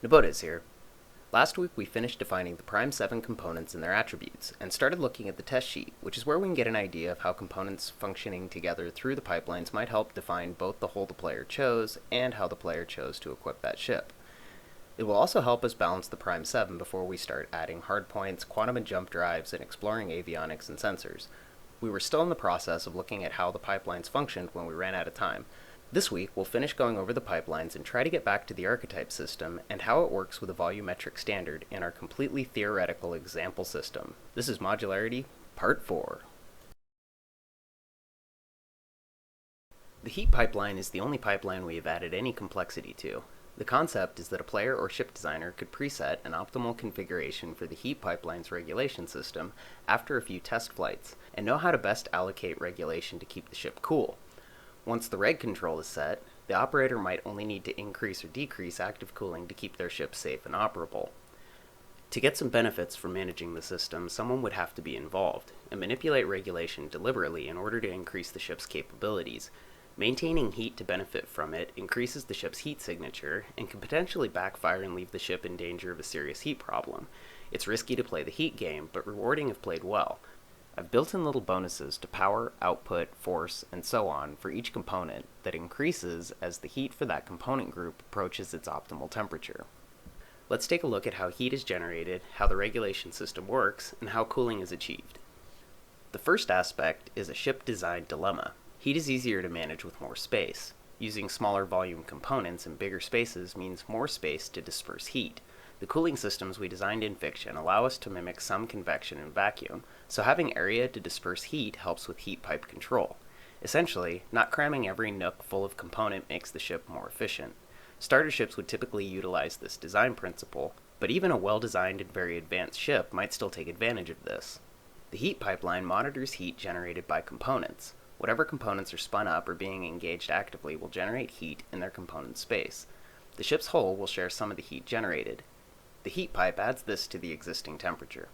Nabota's here. Last week we finished defining the Prime 7 components and their attributes, and started looking at the test sheet, which is where we can get an idea of how components functioning together through the pipelines might help define both the hull the player chose and how the player chose to equip that ship. It will also help us balance the Prime 7 before we start adding hardpoints, quantum and jump drives, and exploring avionics and sensors. We were still in the process of looking at how the pipelines functioned when we ran out of time. This week, we'll finish going over the pipelines and try to get back to the archetype system and how it works with a volumetric standard in our completely theoretical example system. This is Modularity, Part 4. The heat pipeline is the only pipeline we have added any complexity to. The concept is that a player or ship designer could preset an optimal configuration for the heat pipeline's regulation system after a few test flights, and know how to best allocate regulation to keep the ship cool. Once the reg control is set, the operator might only need to increase or decrease active cooling to keep their ship safe and operable. To get some benefits from managing the system, someone would have to be involved, and manipulate regulation deliberately in order to increase the ship's capabilities. Maintaining heat to benefit from it increases the ship's heat signature, and can potentially backfire and leave the ship in danger of a serious heat problem. It's risky to play the heat game, but rewarding if played well. I've built in little bonuses to power, output, force, and so on for each component that increases as the heat for that component group approaches its optimal temperature. Let's take a look at how heat is generated, how the regulation system works, and how cooling is achieved. The first aspect is a ship design dilemma. Heat is easier to manage with more space. Using smaller volume components in bigger spaces means more space to disperse heat. The cooling systems we designed in fiction allow us to mimic some convection and vacuum, so having area to disperse heat helps with heat pipe control. Essentially, not cramming every nook full of component makes the ship more efficient. Starter ships would typically utilize this design principle, but even a well-designed and very advanced ship might still take advantage of this. The heat pipeline monitors heat generated by components. Whatever components are spun up or being engaged actively will generate heat in their component space. The ship's hull will share some of the heat generated. The heat pipe adds this to the existing temperature.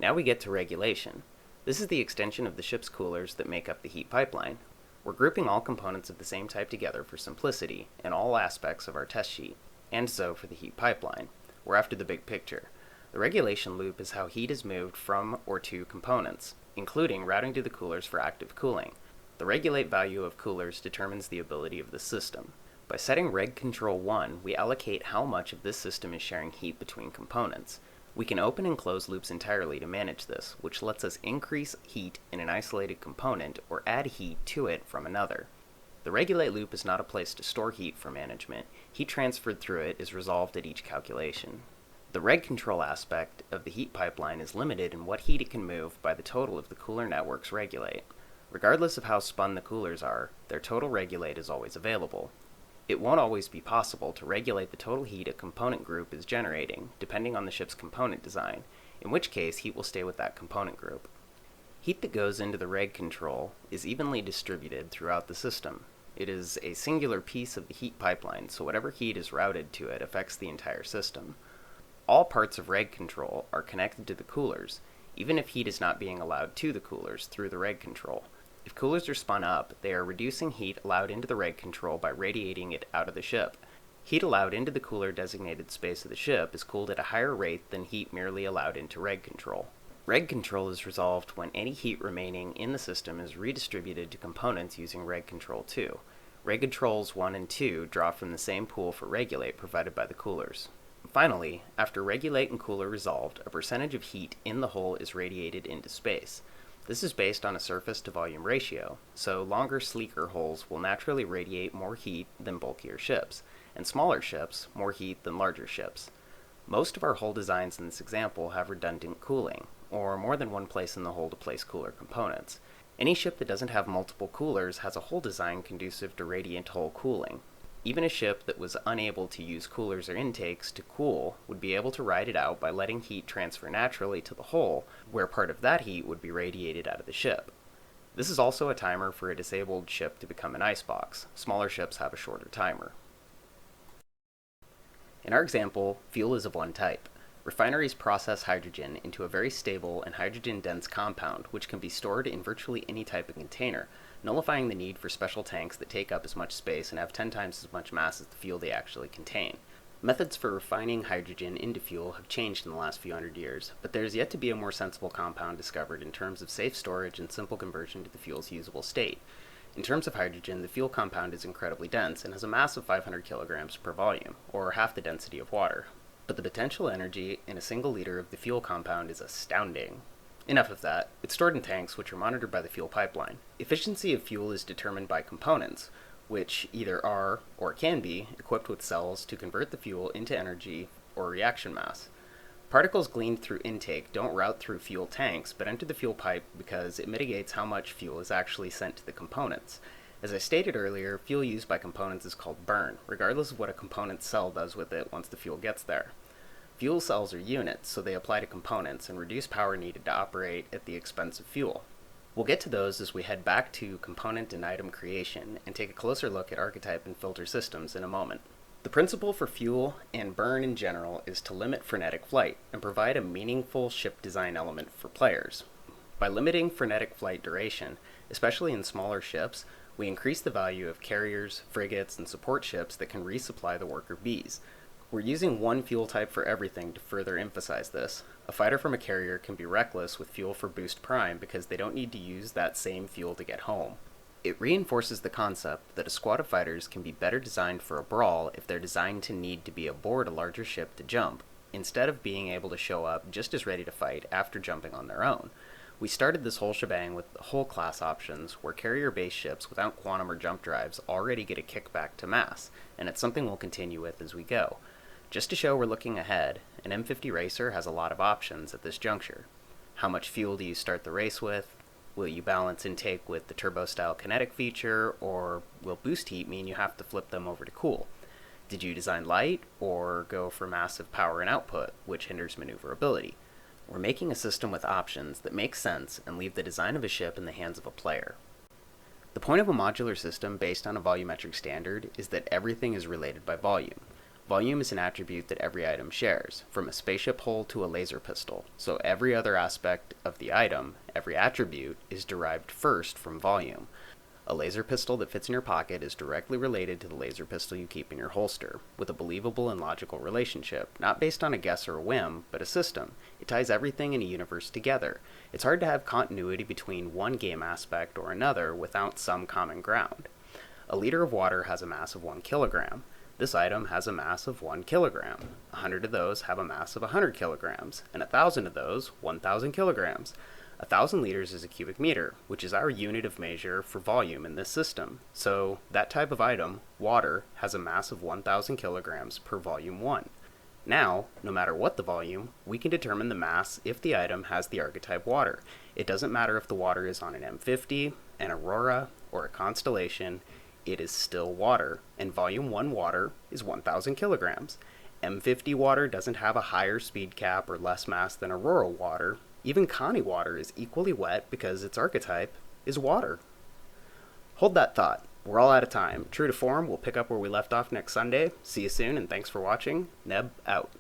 Now we get to regulation. This is the extension of the ship's coolers that make up the heat pipeline. We're grouping all components of the same type together for simplicity in all aspects of our test sheet, and so for the heat pipeline. We're after the big picture. The regulation loop is how heat is moved from or to components, including routing to the coolers for active cooling. The regulate value of coolers determines the ability of the system. By setting Reg Control 1, we allocate how much of this system is sharing heat between components. We can open and close loops entirely to manage this, which lets us increase heat in an isolated component or add heat to it from another. The regulate loop is not a place to store heat for management. Heat transferred through it is resolved at each calculation. The reg control aspect of the heat pipeline is limited in what heat it can move by the total of the cooler networks regulate. Regardless of how spun the coolers are, their total regulate is always available. It won't always be possible to regulate the total heat a component group is generating, depending on the ship's component design, in which case heat will stay with that component group. Heat that goes into the reg control is evenly distributed throughout the system. It is a singular piece of the heat pipeline, so whatever heat is routed to it affects the entire system. All parts of reg control are connected to the coolers, even if heat is not being allowed to the coolers through the reg control. If coolers are spun up, they are reducing heat allowed into the reg control by radiating it out of the ship. Heat allowed into the cooler designated space of the ship is cooled at a higher rate than heat merely allowed into reg control. Reg control is resolved when any heat remaining in the system is redistributed to components using reg control 2. Reg controls 1 and 2 draw from the same pool for regulate provided by the coolers. Finally, after regulate and cooler resolved, a percentage of heat in the hull is radiated into space. This is based on a surface to volume ratio, so longer, sleeker hulls will naturally radiate more heat than bulkier ships, and smaller ships more heat than larger ships. Most of our hull designs in this example have redundant cooling, or more than one place in the hull to place cooler components. Any ship that doesn't have multiple coolers has a hull design conducive to radiant hull cooling. Even a ship that was unable to use coolers or intakes to cool would be able to ride it out by letting heat transfer naturally to the hull, where part of that heat would be radiated out of the ship. This is also a timer for a disabled ship to become an icebox. Smaller ships have a shorter timer. In our example, fuel is of one type. Refineries process hydrogen into a very stable and hydrogen-dense compound, which can be stored in virtually any type of container, nullifying the need for special tanks that take up as much space and have 10 times as much mass as the fuel they actually contain. Methods for refining hydrogen into fuel have changed in the last few hundred years, but there is yet to be a more sensible compound discovered in terms of safe storage and simple conversion to the fuel's usable state. In terms of hydrogen, the fuel compound is incredibly dense and has a mass of 500 kilograms per volume, or half the density of water. But the potential energy in a single liter of the fuel compound is astounding. Enough of that. It's stored in tanks, which are monitored by the fuel pipeline. Efficiency of fuel is determined by components, which either are, or can be, equipped with cells to convert the fuel into energy or reaction mass. Particles gleaned through intake don't route through fuel tanks, but enter the fuel pipe because it mitigates how much fuel is actually sent to the components. As I stated earlier, fuel used by components is called burn, regardless of what a component cell does with it once the fuel gets there. Fuel cells are units, so they apply to components and reduce power needed to operate at the expense of fuel. We'll get to those as we head back to component and item creation and take a closer look at archetype and filter systems in a moment. The principle for fuel and burn in general is to limit frenetic flight and provide a meaningful ship design element for players. By limiting frenetic flight duration, especially in smaller ships, we increase the value of carriers, frigates, and support ships that can resupply the worker bees. We're using one fuel type for everything to further emphasize this. A fighter from a carrier can be reckless with fuel for boost prime because they don't need to use that same fuel to get home. It reinforces the concept that a squad of fighters can be better designed for a brawl if they're designed to need to be aboard a larger ship to jump, instead of being able to show up just as ready to fight after jumping on their own. We started this whole shebang with whole class options, where carrier-based ships without quantum or jump drives already get a kickback to mass, and it's something we'll continue with as we go. Just to show we're looking ahead, an M50 racer has a lot of options at this juncture. How much fuel do you start the race with? Will you balance intake with the turbo-style kinetic feature, or will boost heat mean you have to flip them over to cool? Did you design light, or go for massive power and output, which hinders maneuverability? We're making a system with options that make sense and leave the design of a ship in the hands of a player. The point of a modular system based on a volumetric standard is that everything is related by volume. Volume is an attribute that every item shares, from a spaceship hull to a laser pistol, so every other aspect of the item, every attribute, is derived first from volume. A laser pistol that fits in your pocket is directly related to the laser pistol you keep in your holster, with a believable and logical relationship, not based on a guess or a whim, but a system. It ties everything in a universe together. It's hard to have continuity between one game aspect or another without some common ground. A liter of water has a mass of 1 kilogram. This item has a mass of 1 kilogram. 100 of those have a mass of 100 kilograms, and 1,000 of those, 1,000 kilograms. 1,000 liters is a cubic meter, which is our unit of measure for volume in this system. So that type of item, water, has a mass of 1,000 kilograms per volume 1. Now, no matter what the volume, we can determine the mass if the item has the archetype water. It doesn't matter if the water is on an M50, an Aurora, or a Constellation. It is still water, and volume 1 water is 1,000 kilograms. M50 water doesn't have a higher speed cap or less mass than Aurora water. Even Connie water is equally wet because its archetype is water. Hold that thought. We're all out of time. True to form, we'll pick up where we left off next Sunday. See you soon, and thanks for watching. Neb out.